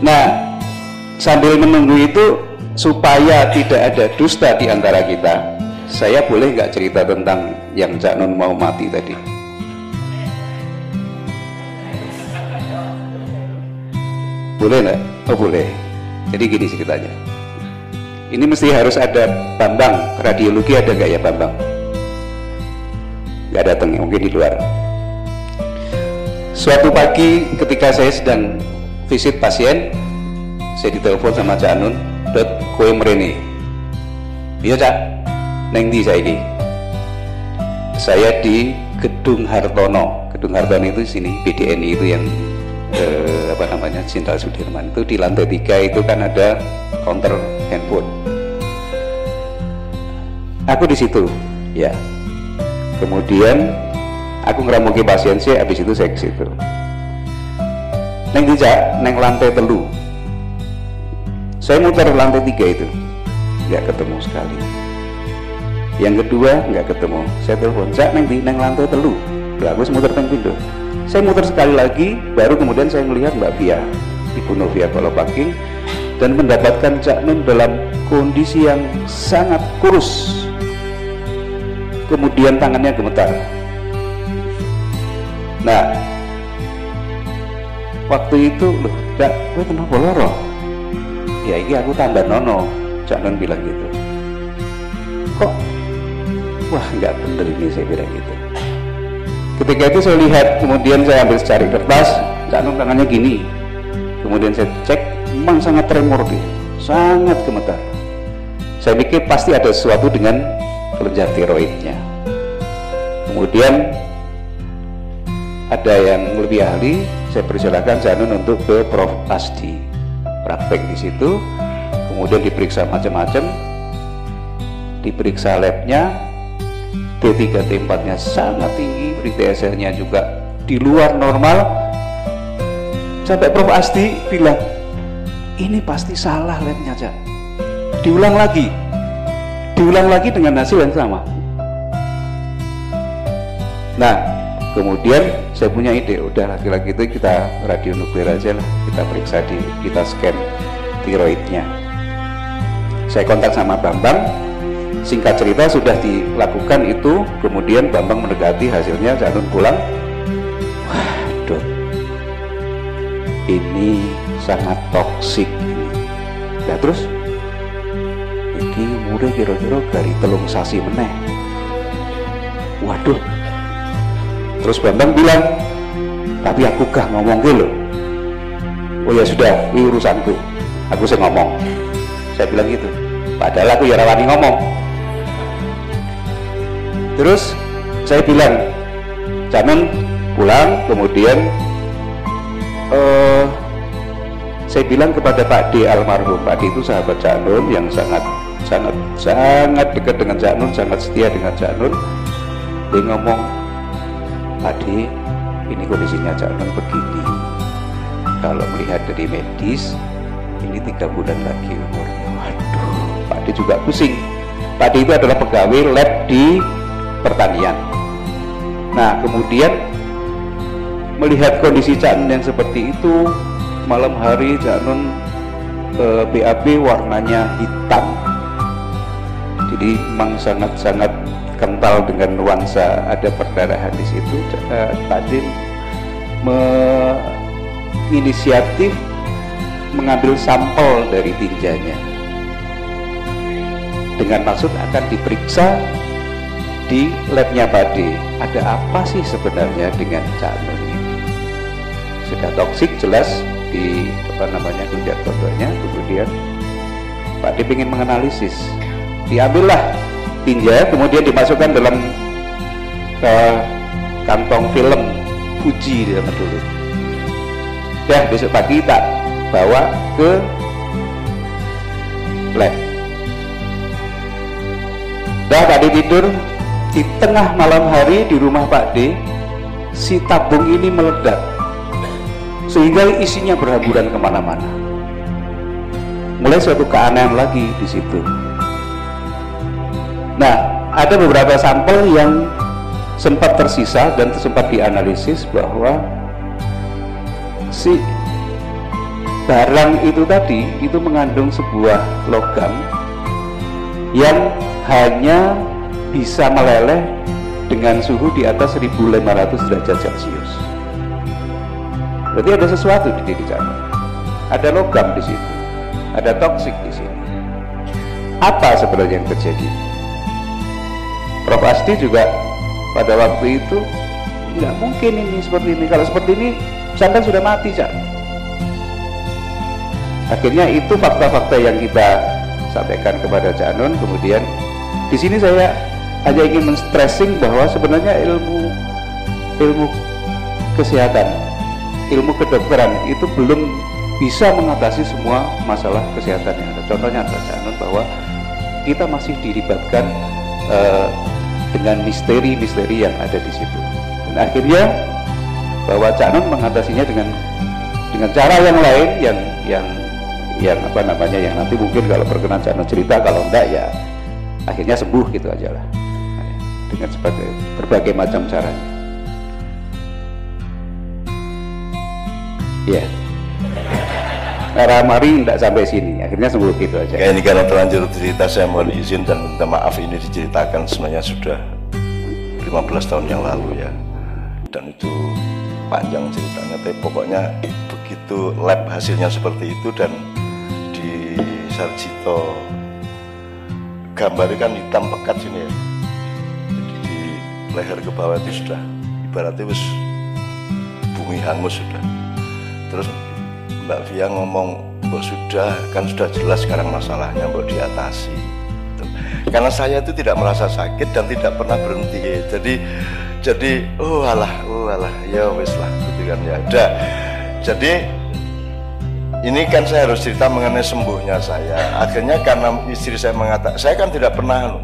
Nah, sambil menunggu itu supaya tidak ada dusta di antara kita, saya boleh nggak cerita tentang yang Cak Nun mau mati tadi? Boleh nggak? Oh boleh. Jadi gini ceritanya. Ini mesti harus ada Bambang, radiologi ada nggak ya Bambang? Nggak datang, mungkin di luar. Suatu pagi ketika saya sedang visit pasien, saya ditelepon sama Cak Nun, "Dot, kowe mrene." "Iya Cak, neng ndi saiki?" "Saya di Gedung Hartono." Gedung Hartono itu sini, BDNI itu yang apa namanya, Jenderal Sudirman itu di lantai 3 itu kan ada counter handphone. Aku di situ, ya. Kemudian aku ngeramuki pasien sih, habis itu saya ke situ. "Neng ndi Cak?" "Neng lantai 3." Saya muter lantai 3 itu, nggak ketemu sekali. Yang kedua nggak ketemu. Saya telepon, "Cak, neng di neng lantai 3." Lah aku muter teng pintu. Saya muter sekali lagi, baru kemudian saya melihat Mbak Via, Ibu Novia Kolopaking, dan mendapatkan Cak Nun dalam kondisi yang sangat kurus. Kemudian tangannya gemetar. Nah, waktu itu, "Loh, Cak, gue kenapa loro?" "Ya ini aku tambah nono," Cak Nun bilang gitu. "Kok? Wah nggak bener ini," saya bilang gitu. Ketika itu saya lihat, kemudian saya ambil secari kertas, Cak Nun tangannya gini. Kemudian saya cek, memang sangat tremor dia, sangat gemetar. Saya pikir pasti ada sesuatu dengan kelenjar tiroidnya. Kemudian ada yang lebih ahli, saya persilakan Cak Nun untuk ke Prof. Asdi, praktek di situ. Kemudian diperiksa macam-macam, diperiksa labnya, T3 T4 nya sangat tinggi, TSL nya juga di luar normal. Sampai Prof. Asdi bilang, "Ini pasti salah labnya Cak, diulang lagi dengan hasil yang sama." Nah, kemudian saya punya ide, udah laki-laki itu kita radionuklir aja lah, kita periksa, kita scan tiroidnya. Saya kontak sama Bambang, singkat cerita sudah dilakukan itu, kemudian Bambang mendekati hasilnya, Cak Nun pulang. "Waduh, ini sangat toksik ini." Nah terus, "Iki mulai kira-kira dari 3 sasi meneh." Waduh. Terus Bambang bilang, "Tapi aku gak ngomong gitu." "Oh ya sudah, ini urusanku, aku sih ngomong." Saya bilang gitu, padahal aku ya rawani ngomong. Terus saya bilang, "Cak Nun pulang." Kemudian saya bilang kepada Pak D almarhum. Pak D itu sahabat Cak Nun yang sangat dekat dengan Cak Nun, sangat setia dengan Cak Nun. Dia ngomong, "Pak D, ini kondisinya Cak Nun begini. Kalau melihat dari medis, ini 3 bulan lagi umurnya." Waduh, Pak D juga pusing. Pak D itu adalah pegawai lab di pertanian. Nah, kemudian melihat kondisi Cak Nun yang seperti itu, malam hari Cak Nun BAB warnanya hitam, jadi memang sangat-sangat kental dengan nuansa ada perdarahan di situ. Pak D menginisiatif mengambil sampel dari tinjanya dengan maksud akan diperiksa di labnya Pak D, ada apa sih sebenarnya dengan Cak Nun ini. Sudah toksik jelas di kelenjar tondoknya. Kemudian Pak D ingin menganalisis, diambillah tinja, kemudian dimasukkan dalam kantong film Fuji di zaman dulu. Ya, besok pagi tak bawa ke lab. Dah Pak D tidur. Di tengah malam hari di rumah Pak D, si tabung ini meledak sehingga isinya berhamburan kemana-mana. Mulai suatu keanehan lagi di situ. Nah, ada beberapa sampel yang sempat tersisa dan sempat dianalisis bahwa si barang itu tadi itu mengandung sebuah logam yang hanya bisa meleleh dengan suhu di atas 1500 derajat Celcius. Berarti ada sesuatu di Janur. Ada logam di situ, ada toksik di sini. Apa sebenarnya yang terjadi? Prof Asdi juga pada waktu itu nggak mungkin ini seperti ini. Kalau seperti ini, Cak sudah mati, Cak. Akhirnya itu fakta-fakta yang kita sampaikan kepada Cak Nun. Kemudian di sini saya hanya ingin men-stressing bahwa sebenarnya ilmu kesehatan, ilmu kedokteran itu belum bisa mengatasi semua masalah kesehatan yang ada. Contohnya adalah Cak Nun, bahwa kita masih dilibatkan dengan misteri-misteri yang ada di situ. Dan akhirnya bahwa Cak Nun mengatasinya dengan cara yang lain yang apa namanya, yang nanti mungkin kalau berkenan Cak Nun cerita, kalau enggak ya akhirnya sembuh gitu aja lah, dengan berbagai macam caranya. Ya. Mari tidak sampai sini, akhirnya sembuh gitu aja. Ya, ini karena terlanjur cerita, saya mohon izin dan minta maaf, ini diceritakan sebenarnya sudah 15 tahun yang lalu ya, dan itu panjang ceritanya, tapi pokoknya begitu lab hasilnya seperti itu, dan di Sarjito gambarnya kan hitam pekat sini ya, jadi di leher ke bawah itu sudah ibaratnya wis bumi hangus sudah. Terus Mbak Fia ngomong, "Mbak sudah jelas sekarang masalahnya, Mbak diatasi." Karena saya itu tidak merasa sakit dan tidak pernah berhenti. Jadi oh alah ya wis lah gitu kan ya. Ada. Jadi ini kan saya harus cerita mengenai sembuhnya saya. Akhirnya karena istri saya mengatakan, saya kan tidak pernah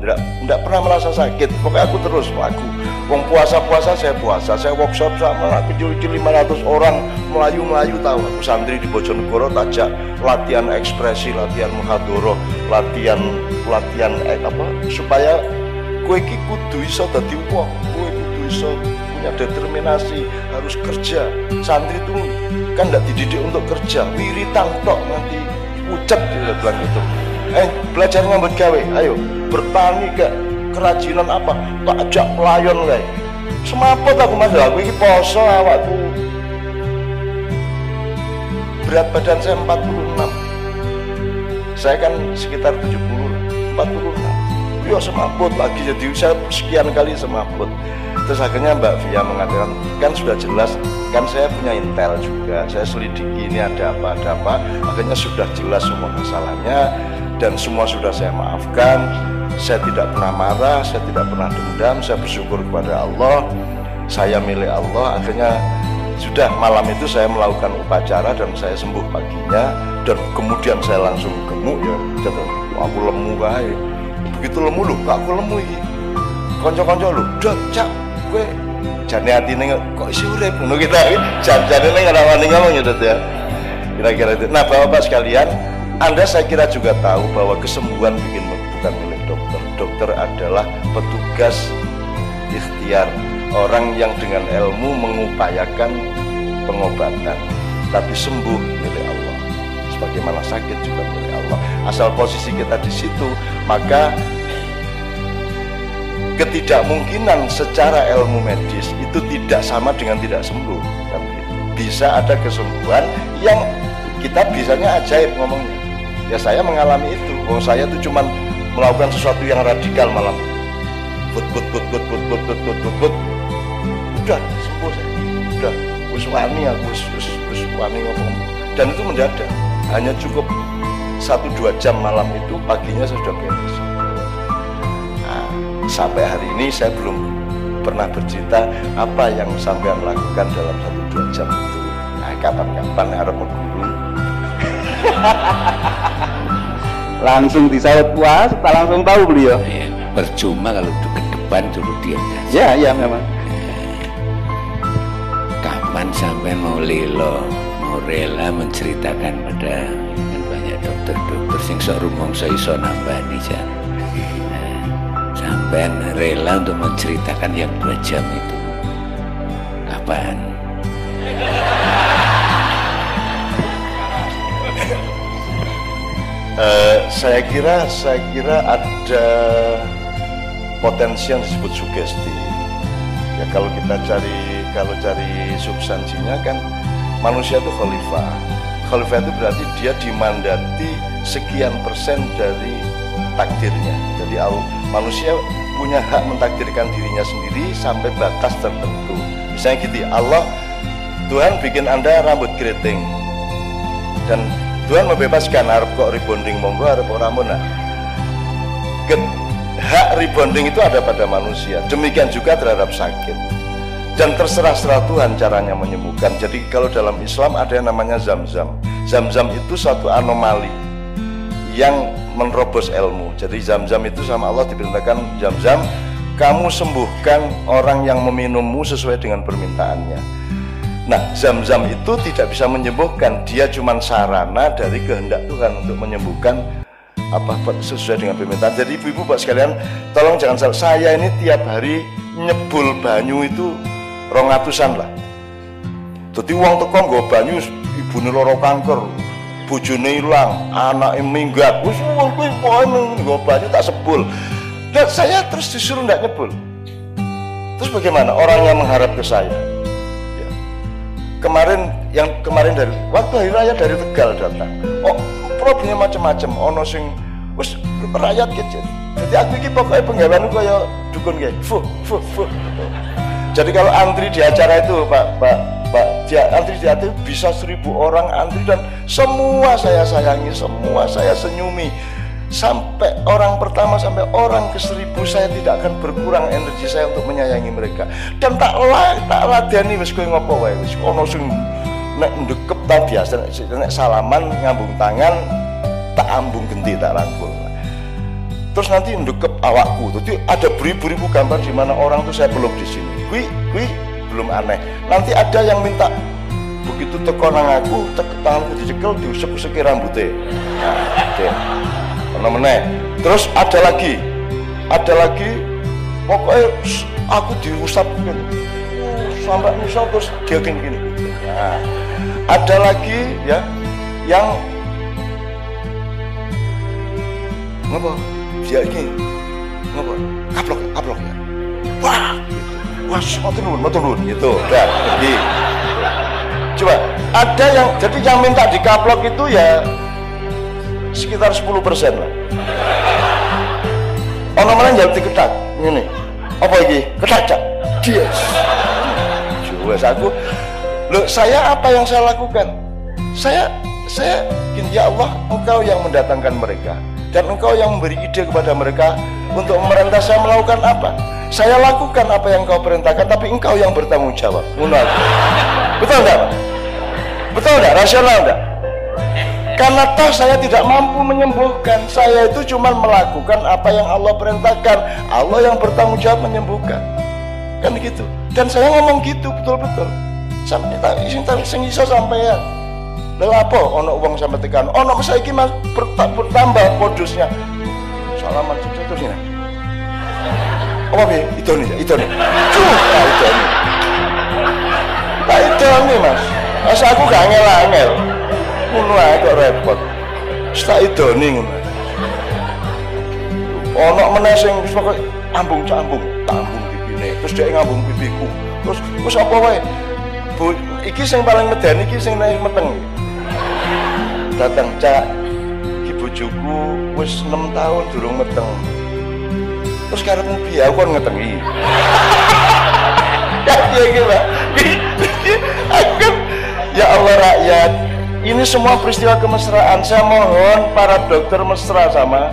merasa sakit. Pokoknya aku terus wong puasa saya puasa, saya workshop sama kecil-kecil 500 orang melayu tahu. Aku santri di Bojonegoro, tajak latihan ekspresi, latihan muhadoroh, latihan supaya kowe iki kudu iso dadi wong, kowe kudu iso punya determinasi, harus kerja. Santri itu kan tidak dididik untuk kerja, wiritan tok nanti pucat, dia bilang gitu. Belajar ngambut gawe, ayo bertani ke kerajinan apa, tak ajak pelayan guys. Semaput aku mas, aku ini poso awakku. Berat badan saya 46, saya kan sekitar 46. Ya semaput lagi, jadi saya sekian kali semaput. Terus akhirnya Mbak Fia mengatakan, kan sudah jelas, kan saya punya intel juga, saya selidiki ini ada apa. Akhirnya sudah jelas semua masalahnya, dan semua sudah saya maafkan. Saya tidak pernah marah, saya tidak pernah dendam, saya bersyukur kepada Allah, saya milik Allah. Akhirnya sudah malam itu saya melakukan upacara dan saya sembuh paginya, dan kemudian saya langsung gemuk ya, jadi aku lemu kae. Begitu lemu lho, aku lemu iki. Konco-konco lho, Cak, gue jane atine kok isi urip ngono kita. Jane ning ora wani ngomong ya, Dot ya. Kira-kira itu. Nah, Bapak sekalian, Anda saya kira juga tahu bahwa kesembuhan bukan milik dokter. Dokter adalah petugas ikhtiar, orang yang dengan ilmu mengupayakan pengobatan, tapi sembuh milik Allah. Sebagaimana sakit juga milik Allah. Asal posisi kita di situ, maka ketidakmungkinan secara ilmu medis itu tidak sama dengan tidak sembuh. Bisa ada kesembuhan yang kita bisanya ajaib ngomongnya. Ya saya mengalami itu. Oh, saya itu cuman melakukan sesuatu yang radikal malam. Put. Udah sembuh saya. Udah, wis wani aku, wis wani ngomong. Dan itu mendadak. Hanya cukup 1-2 jam malam itu, paginya saya sudah beres. Nah, sampai hari ini saya belum pernah bercerita apa yang sampean lakukan dalam 1-2 jam itu. Nah, kapan-kapan harap mengguru. Langsung disaut puas, tak langsung tahu beliau. Ya, percuma kalau ke depan suruh diam saja. Ya memang. Kapan sampai mau rela menceritakan pada kan banyak dokter sing sok rumangsa iso nambani jan. Sampai rela untuk menceritakan yang 2 jam itu. Kapan? Saya kira ada potensi yang disebut sugesti. Ya kalau kita cari substansinya kan manusia itu khalifah. Khalifah itu berarti dia dimandati sekian persen dari takdirnya. Jadi manusia punya hak mentakdirkan dirinya sendiri sampai batas tertentu. Misalnya gitu, Tuhan bikin Anda rambut keriting dan Tuhan membebaskan, harap kok rebonding monggo, harap orang mana. Hak rebonding itu ada pada manusia, demikian juga terhadap sakit. Dan terserah Tuhan caranya menyembuhkan. Jadi kalau dalam Islam ada yang namanya zam-zam. Zam-zam itu suatu anomali yang menerobos ilmu. Jadi zam-zam itu sama Allah diperintahkan, zam-zam kamu sembuhkan orang yang meminummu sesuai dengan permintaannya. Nah, zam-zam itu tidak bisa menyembuhkan, dia cuma sarana dari kehendak Tuhan untuk menyembuhkan sesuai dengan permintaan. Jadi ibu-ibu Bapak sekalian, tolong jangan salah, saya ini tiap hari nyebul banyu itu 200-an lah. Jadi uang teko nggo banyu, ibune lara kanker, bojone ilang, anake minggat, wis wong kuwi pokoke nggo banyu tak sebul. Dan saya terus disuruh ndak nyebul. Terus bagaimana orang yang mengharap ke saya? Ya. Kemarin dari waktu hari raya dari Tegal datang. Oh, problemnya macam-macam. Ono sing wis rakyat kecil. Jadi aku iki pokoke penggaweanku kaya dukun kae. Jadi kalau antri di acara itu antri di acara itu bisa 1000 orang antri dan semua saya sayangi, semua saya senyumi. Sampai orang pertama sampai orang ke-1000 saya tidak akan berkurang energi saya untuk menyayangi mereka. Dan tak ladeni wis kowe ngopo wae, wis ono sing nek ndekep ta biasa nek salaman ngambung tangan tak ambung genti tak rangkul. Terus nanti ndekep awakku. Jadi ada beribu-ribu gambar di mana orang tuh saya peluk di sini. Kui belum aneh. Nanti ada yang minta begitu teko nang aku, tanganku dicekel diusek-useki rambutnya. Nah, deh. Meneh. Terus ada lagi pokoknya aku diusap sampai misal terus dia gini. Nah, ada lagi ya yang ngapa dia ini ngapa kaplok ya, wah turun gitu udah pergi. Coba ada yang jadi yang minta dikaplok itu ya sekitar 10% lah. Ono mana jawab diketak ini apa iki ketak dia wes aku loh, saya apa yang saya lakukan, saya gini, ya Allah engkau yang mendatangkan mereka dan engkau yang memberi ide kepada mereka untuk memerintah saya melakukan apa, saya lakukan apa yang engkau perintahkan tapi engkau yang bertanggung jawab. Betul enggak rasional enggak? Karena toh saya tidak mampu menyembuhkan, saya itu cuma melakukan apa yang Allah perintahkan, Allah yang bertanggung jawab menyembuhkan, kan gitu. Dan saya ngomong gitu betul-betul. Sampai sing iso sampean. Lha apa ono uang sampai tekan, ono saiki Mas bertambah modusnya. Salaman terus ya. Apa piye? Itu nih. Itu nih Mas. Mas aku gak angel-angel. Ngono ae kok repot. Tak idoni ngono. Ono meneh sing pokoke ambung pipine. Terus dhek ngambung pipiku. Terus wis apa wae. Iki sing paling medeni iki sing nek meteng. Datang cak iki bojoku wis 6 tahun durung meteng. Terus karepmu piye aku kon ngetengi. Ya iki, Pak. Ya Allah rakyat, ini semua peristiwa kemesraan. Saya mohon para dokter mesra sama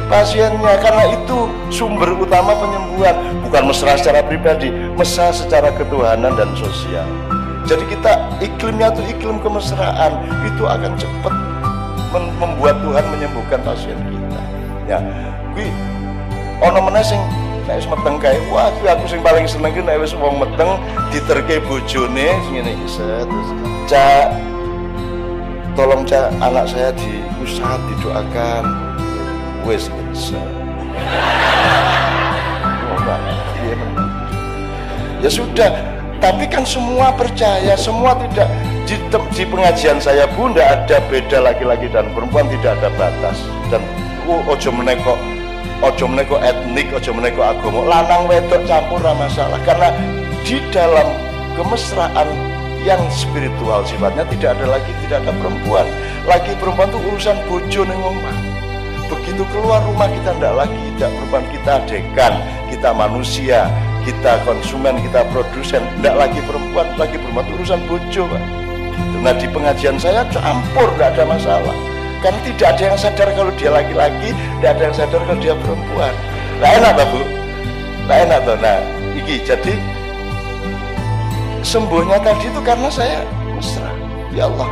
pasiennya, karena itu sumber utama penyembuhan. Bukan mesra secara pribadi, mesra secara ketuhanan dan sosial. Jadi kita iklimnya itu iklim kemesraan, itu akan cepat membuat Tuhan menyembuhkan pasien kita. Ya, kui ono meneh sing nek wis meteng kae, wah kuwi aku sing paling seneng ki nek wis wong meteng diterke bojone ngene iki terus Cak, tolong Cak, anak saya diusap, didoakan. Wes bisa. Ya sudah, tapi kan semua percaya, semua tidak Di pengajian saya pun tidak ada beda laki-laki dan perempuan, tidak ada batas. Dan ojo meneko etnik, ojo meneko agama, lanang wedok campur masalah. Karena di dalam kemesraan yang spiritual sifatnya tidak ada perempuan. Lagi perempuan itu urusan bojo ning omah. Begitu keluar rumah kita tidak perempuan, kita dekan, kita manusia, kita konsumen, kita produsen, tidak lagi perempuan itu urusan bojo, Pak. Nah, di pengajian saya campur, tidak ada masalah. Karena tidak ada yang sadar kalau dia laki-laki, tidak ada yang sadar kalau dia perempuan. Nah, enak tak, Bu? Nah, enak tuh. Nah, iki jadi sembuhnya tadi itu karena saya mesra. Ya Allah,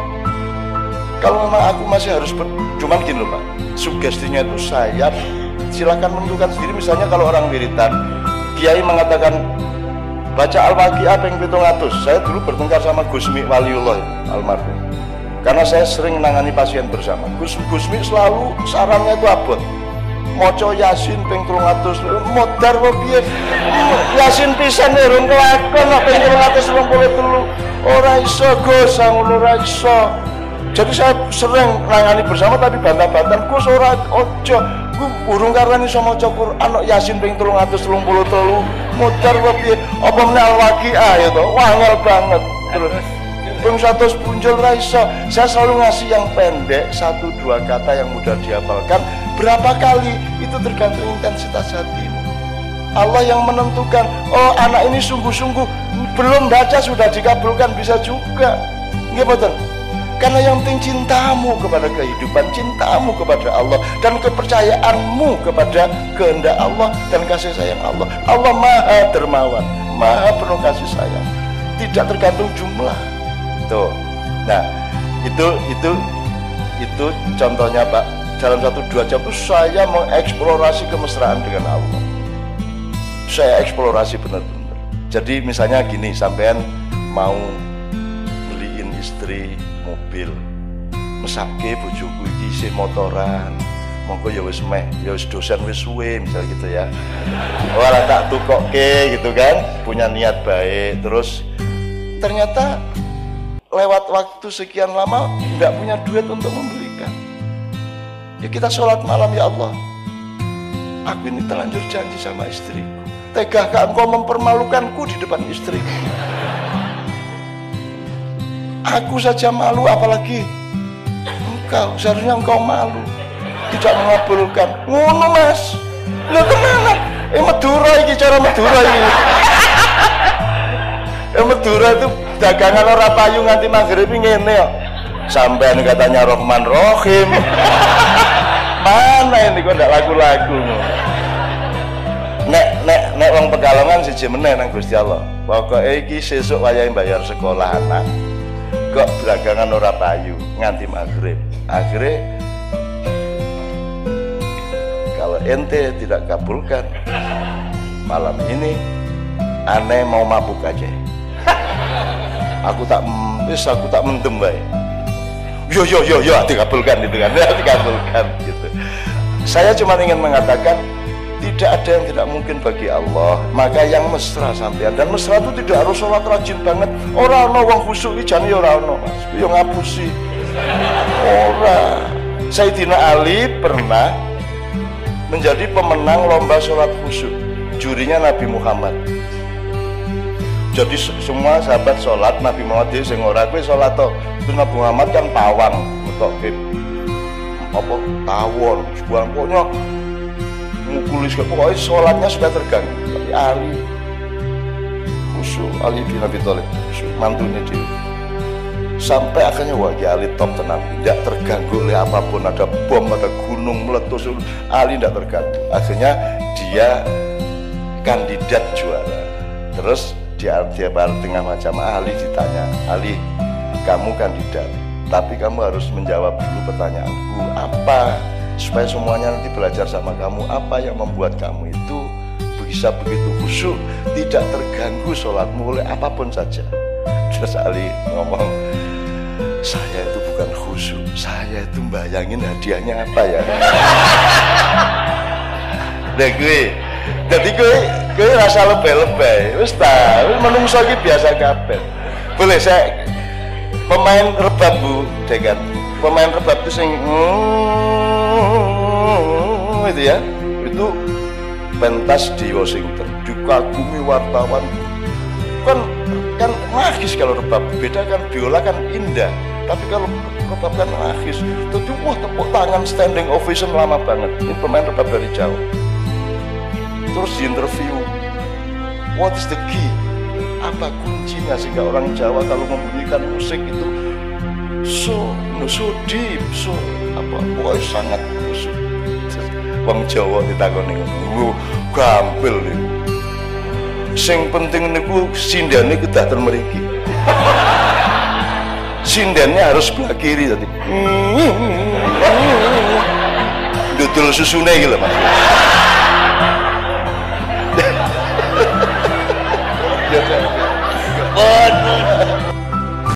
kalau memang aku masih harus cuman gini loh, Pak, sugestinya itu saya silakan menentukan sendiri. Misalnya kalau orang wiritan, Kiai mengatakan baca Al-Waqiah ping 700. Saya dulu bertengkar sama Gusmi Waliullah almarhum, karena saya sering menangani pasien bersama. Gusmi selalu sarannya itu abot, moco Yasin ping 300 modar kok piye Yasin pisan urung kelakon kok ping 323 ora iso Gus, ngono ora iso. Jadi saya sering nangani bersama tapi bantah-bantahan, Gus ora ojo ku urung karane iso maca Quran Yasin ping 333 modar kok piye apa meneh Al-Waqiah ya to wangel banget. Terus ping 100 punjul ra iso. Saya selalu ngasih yang pendek, 1-2 kata yang mudah dihafalkan. Berapa kali itu tergantung intensitas hatimu. Allah yang menentukan. Oh, anak ini sungguh-sungguh belum baca sudah dikabulkan, bisa juga. Nggih mboten? Karena yang penting cintamu kepada kehidupan, cintamu kepada Allah, dan kepercayaanmu kepada kehendak Allah dan kasih sayang Allah. Allah Maha Dermawan, Maha penuh kasih sayang. Tidak tergantung jumlah. Tuh. Nah, itu contohnya, Pak. Dalam 1-2 jam itu saya mengeksplorasi kemesraan dengan Allah. Saya eksplorasi benar-benar. Jadi misalnya gini, sampean mau beliin istri mobil, mesake bojoku iki isih motoran, monggo ya wis dosen wis suwe misalnya gitu ya. Ora tak tukokke gitu kan, punya niat baik. Terus ternyata lewat waktu sekian lama tidak punya duit untuk membelikan. Ya kita sholat malam, ya Allah, aku ini terlanjur janji sama istriku, tegakah engkau mempermalukanku di depan istriku? Aku saja malu, apalagi engkau. Seharusnya engkau malu, tidak mengabulkan. Ngono Mas, lu kemana? Madura ini cara Madura ini. Madura itu dagangan orang payu nganti maghrib ngene kok. Sampean katanya Rahman Rahim. Mana ini kok ndak laku-laku. Nek wong Pekalongan siji meneh nang Gusti Allah. Pokoke iki sesuk wayahe bayar sekolah anak. Kok dagangan ora payu nganti maghrib. Akhirnya kalau ente tidak kabulkan malam ini, aneh mau mabuk aja. Aku tak mendem bae. Yo dikabulkan gitu kan. Dikabulkan gitu. Saya cuma ingin mengatakan tidak ada yang tidak mungkin bagi Allah. Maka yang mesra sampean, dan mesra itu tidak harus sholat rajin banget. Ora ono wong khusyuk iki jane ora ono, Mas. Yo ngapusi. Ora. Sayyidina Ali pernah menjadi pemenang lomba sholat khusyuk. Jurinya Nabi Muhammad. Jadi semua sahabat sholat, Nabi Muhammad sing ora kuwi sholat to. Itu Nabi Muhammad kan pawang, metoke apa tawon, sebuah pokoknya mukulis, pokoknya sholatnya sudah terganggu. Tapi Ali khusyuk, Ali bin Abi Thalib khusyuk, mantunya dia. Sampai akhirnya wah ya Ali top tenang, tidak terganggu oleh apapun, ada bom, ada gunung meletus, Ali tidak terganggu. Akhirnya dia kandidat juara. Terus dia tengah macam Ali ditanya, Ali kamu kandidat, tapi kamu harus menjawab dulu pertanyaanku, apa supaya semuanya nanti belajar sama kamu, apa yang membuat kamu itu bisa begitu khusyuk, tidak terganggu sholatmu oleh apapun saja. Terus Ali ngomong, saya itu bukan khusyuk, saya itu bayangin hadiahnya apa ya. Nah jadi gue rasa lebay-lebay, wis ta, menungso iki biasa kabeh. Boleh saya pemain rebab Bu Dekan, pemain rebab itu sing itu ya, itu pentas di Washington dikagumi wartawan, kan magis kalau rebab. Beda kan biola kan indah, tapi kalau rebab kan magis. Tentu wah tepuk tangan, standing ovation lama banget. Ini pemain rebab dari Jawa. Terus di interview, what is the key? Apa kuncinya sehingga orang Jawa kalau membunyikan musik itu so deep, so apa, boy sangat musik. Wong Jawa ditakoni ngono, gampil niku. Sing penting niku sindane ku dak ten mriki. Sindannya harus sebelah kiri tadi. Dudul susune iki lho Mas. Waduh.